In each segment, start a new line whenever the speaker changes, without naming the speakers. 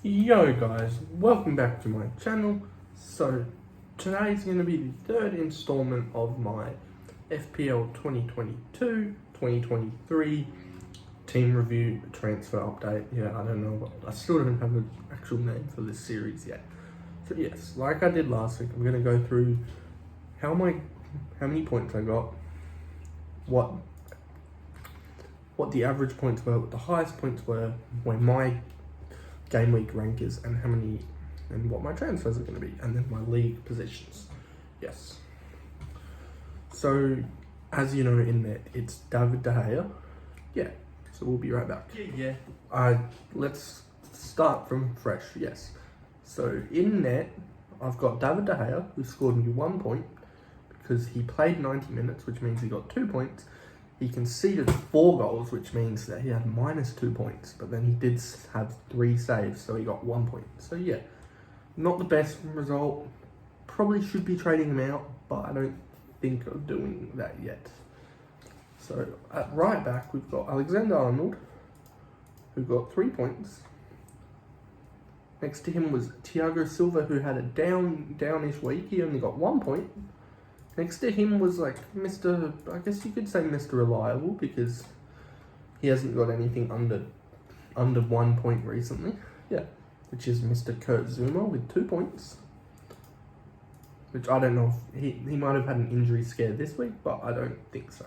Yo guys, welcome back to my channel. So today's going to be the third installment of my FPL 2022-2023 team review transfer update. Yeah, I don't know, I still don't have an actual name for this series yet. So yes, like I did last week, I'm going to go through how many points I got, what the average points were, what the highest points were, where my game week rank is, and what my transfers are going to be, and then my league positions. Yes. So, as you know, in there, it's David De Gea. Yeah. So we'll be right back. Yeah. Let's start from fresh. Yes. So in net, I've got David De Gea, who scored me 1 point because he played 90 minutes, which means he got 2 points. He conceded 4 goals, which means that he had -2 points, but then he did have 3 saves, so he got 1 point. So yeah, not the best result. Probably should be trading him out, but I don't think of doing that yet. So at right back, we've got Alexander-Arnold, who got 3 points. Next to him was Thiago Silva, who had a downish week. He only got 1 point. Next to him was like Mr. I guess you could say Mr. Reliable, because he hasn't got anything under 1 point recently. Yeah, which is Mr. Kurt Zuma with 2 points. Which I don't know if he might have had an injury scare this week, but I don't think so.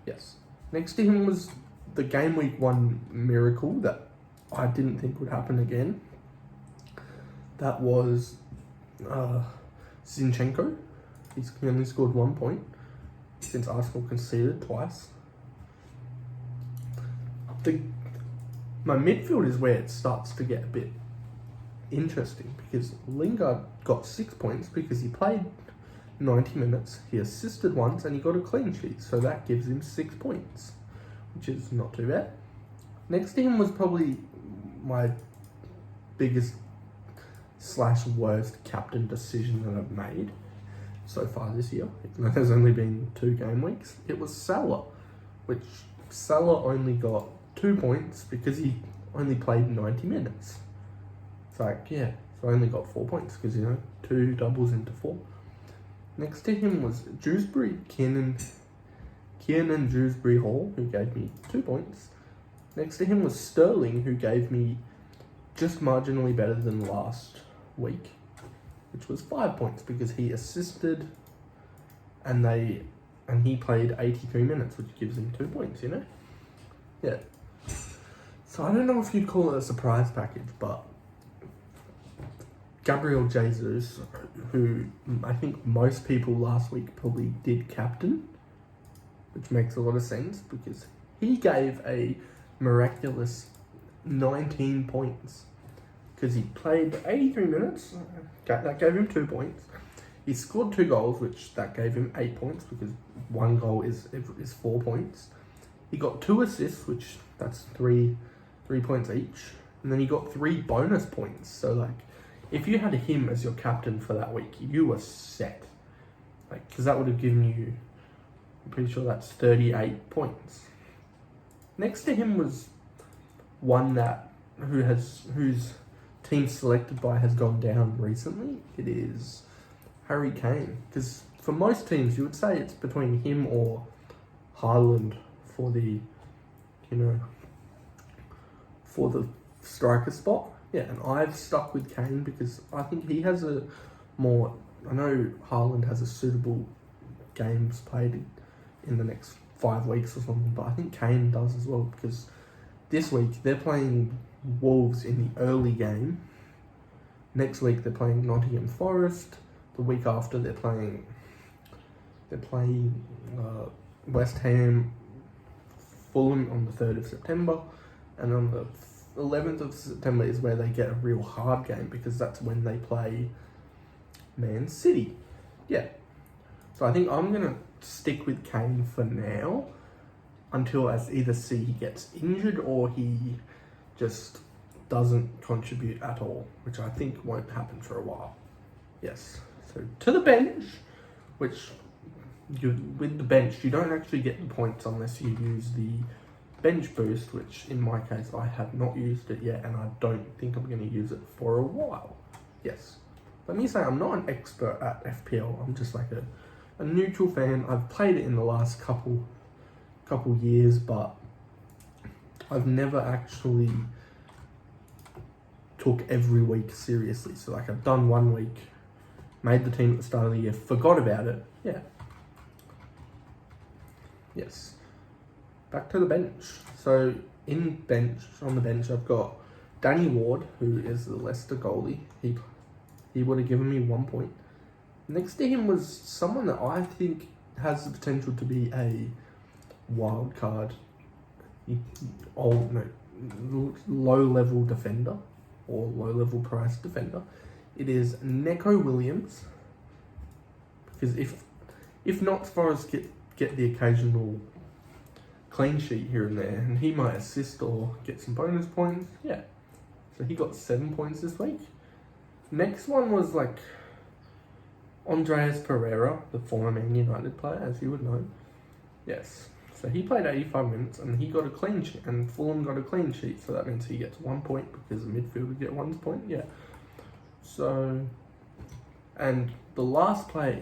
Yes. Next to him was the game week 1 miracle that I didn't think would happen again. That was Zinchenko. He only scored 1 point since Arsenal conceded twice. My midfield is where it starts to get a bit interesting, because Lingard got 6 points because he played 90 minutes, he assisted once, and he got a clean sheet. So that gives him 6 points, which is not too bad. Next to him was probably my biggest / worst captain decision that I've made so far this year. There's only been 2 game weeks. It was Salah, which Salah only got 2 points because he only played 90 minutes. It's like, yeah, so I only got 4 points because, 2 doubles into 4. Next to him was Kiernan Dewsbury Hall, who gave me 2 points. Next to him was Sterling, who gave me just marginally better than last week, which was 5 points because he assisted and he played 83 minutes, which gives him 2 points, Yeah. So I don't know if you'd call it a surprise package, but Gabriel Jesus, who I think most people last week probably did captain, which makes a lot of sense because he gave a miraculous 19 points. Because he played 83 minutes, that gave him 2 points. He scored 2 goals, which that gave him 8 points, because 1 goal is 4 points. He got 2 assists, which that's 3 points each. And then he got 3 bonus points. So like, if you had him as your captain for that week, you were set. Like, because that would have given you, I'm pretty sure that's 38 points. Next to him was one whose team selected by has gone down recently. It is Harry Kane, because for most teams you would say it's between him or Haaland for the for the striker spot. Yeah, and I've stuck with Kane because I think he has I know Haaland has a suitable games played in the next 5 weeks or something, but I think Kane does as well, because this week they're playing Wolves in the early game. Next week they're playing Nottingham Forest. The week after they're playing West Ham, Fulham on the 3rd of September, and on the 11th of September is where they get a real hard game, because that's when they play Man City. Yeah. So I think I'm gonna stick with Kane for now, until either he gets injured or he just doesn't contribute at all, which I think won't happen for a while. Yes. So to the bench, with the bench you don't actually get the points unless you use the bench boost, which in my case I have not used it yet, and I don't think I'm going to use it for a while. Yes. Let me say I'm not an expert at FPL. I'm just like a neutral fan. I've played it in the last couple years, but I've never actually took every week seriously. So like I've done 1 week, made the team at the start of the year, forgot about it. Yeah. Yes. Back to the bench. So on the bench, I've got Danny Ward, who is the Leicester goalie. He would have given me 1 point. Next to him was someone that I think has the potential to be a wild card, low-level defender or low-level price defender. It is Neco Williams. Because if not, Forrest get the occasional clean sheet here and there, and he might assist or get some bonus points. Yeah. So he got 7 points this week. Next one was like Andreas Pereira, the former Man United player, as you would know. Yes. So he played 85 minutes and he got a clean sheet, and Fulham got a clean sheet. So that means he gets 1 point because the midfielder get 1 point. Yeah. So, and the last player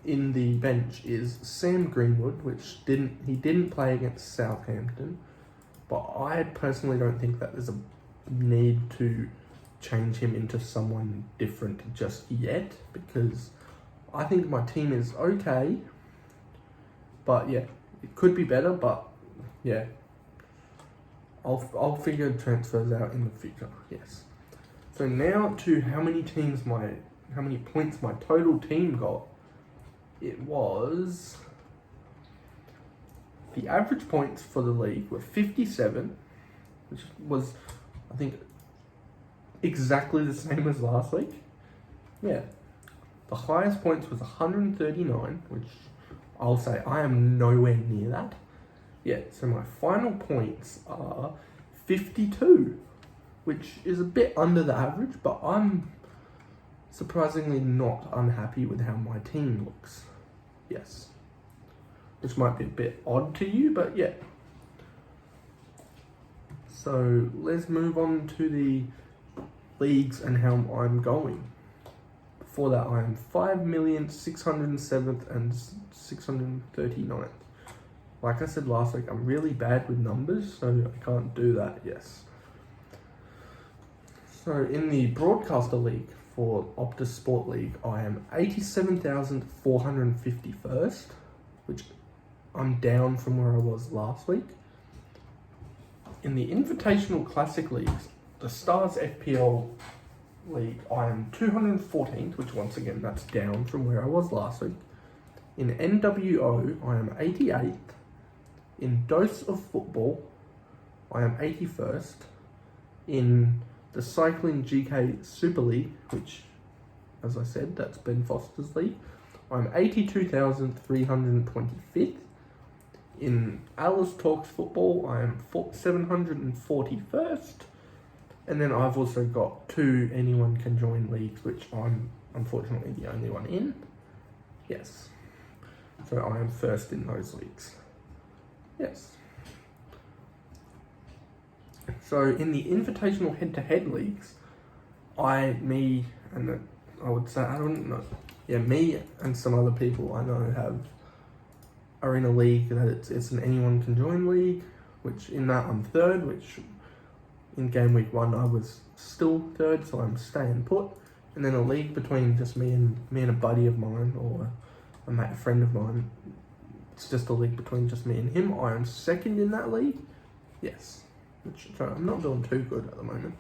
in the bench is Sam Greenwood, which didn't play against Southampton, but I personally don't think that there's a need to change him into someone different just yet, because I think my team is okay, but yeah, it could be better, but yeah, I'll figure transfers out in the future. Yes. So now to how many points my total team got. It was, the average points for the league were 57, which was, I think, exactly the same as last week. Yeah. The highest points was 139, which I'll say I am nowhere near that. Yeah, so my final points are 52, which is a bit under the average, but I'm surprisingly not unhappy with how my team looks. Yes. Which might be a bit odd to you, but yeah. So let's move on to the leagues and how I'm going. Before that, I am 5,607th and 639th. Like I said last week, I'm really bad with numbers, so I can't do that. Yes. So in the Broadcaster League for Optus Sport League, I am 87,451st, which I'm down from where I was last week. In the Invitational Classic Leagues, the Stars FPL League, I am 214th, which once again, that's down from where I was last week. In NWO, I am 88th. In Dose of Football, I am 81st. In the Cycling GK Super League, which, as I said, that's Ben Foster's league, I'm 82,325th. In Alice Talks Football, I am 741st. And then I've also got 2 anyone can join leagues, which I'm unfortunately the only one in. Yes. So I am first in those leagues. Yes. So in the Invitational head-to-head leagues, me and some other people I know are in a league that it's an anyone can join league, which in that I'm third, which in game week 1 I was still third, so I'm staying put. And then a league between just me and a buddy of mine, or a friend of mine. It's just a league between just me and him. I am second in that league. Yes. So I'm not doing too good at the moment.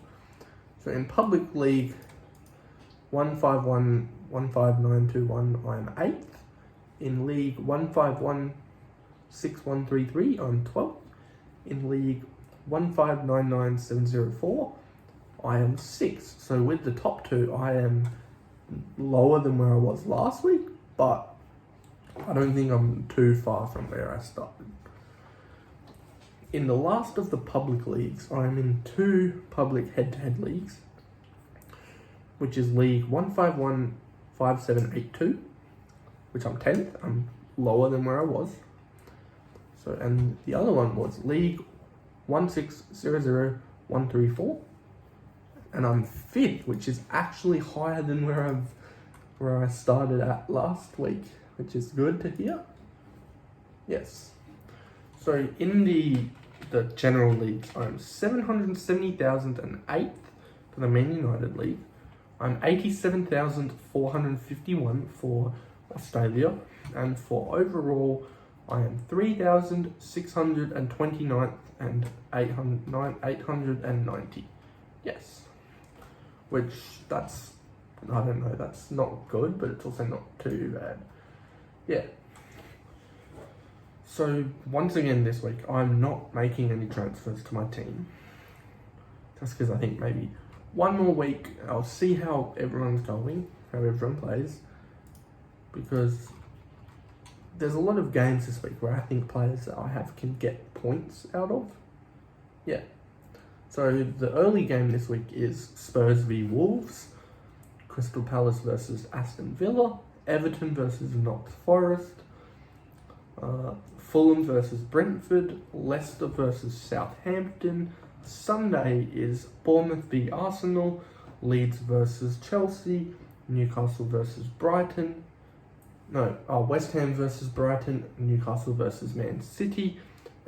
So in Public League 151-15921, I'm 8th. In League 151-6133, I'm 12th. In League 1599704, I am 6th. So with the top 2, I am lower than where I was last week, but I don't think I'm too far from where I started. In the last of the public leagues, I'm in 2 public head-to-head leagues, which is League 1515782, which I'm 10th. I'm lower than where I was. So, and the other one was League 1600134, and I'm 5th, which is actually higher than where I started at last week, which is good to hear. Yes. So in the general leagues, I'm 770,008 for the Man United League. I'm 87,451 for Australia, and for overall, I am 3,629th and 890. Yes. Which, I don't know, that's not good, but it's also not too bad. Yeah. So, once again this week, I'm not making any transfers to my team. Just because I think maybe one more week, I'll see how everyone's going, how everyone plays. Because there's a lot of games this week where I think players that I have can get points out of. Yeah. So the early game this week is Spurs v Wolves, Crystal Palace versus Aston Villa, Everton versus Notts Forest, Fulham versus Brentford, Leicester versus Southampton. Sunday is Bournemouth v Arsenal, Leeds versus Chelsea, Newcastle versus Brighton. West Ham versus Brighton, Newcastle versus Man City.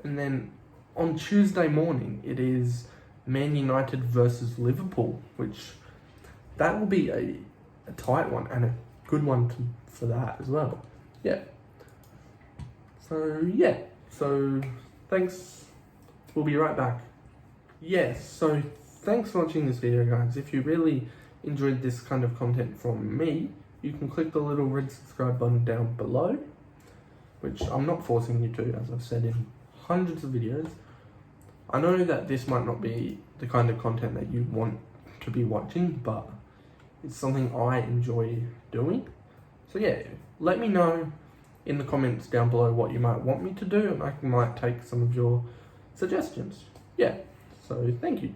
And then on Tuesday morning, it is Man United versus Liverpool, which that will be a tight one and a good one for that as well. Yeah. So thanks. We'll be right back. Yes, so thanks for watching this video, guys. If you really enjoyed this kind of content from me, you can click the little red subscribe button down below, which I'm not forcing you to, as I've said in hundreds of videos. I know that this might not be the kind of content that you want to be watching, but it's something I enjoy doing. So yeah, let me know in the comments down below what you might want me to do, and I might take some of your suggestions. Yeah, so thank you.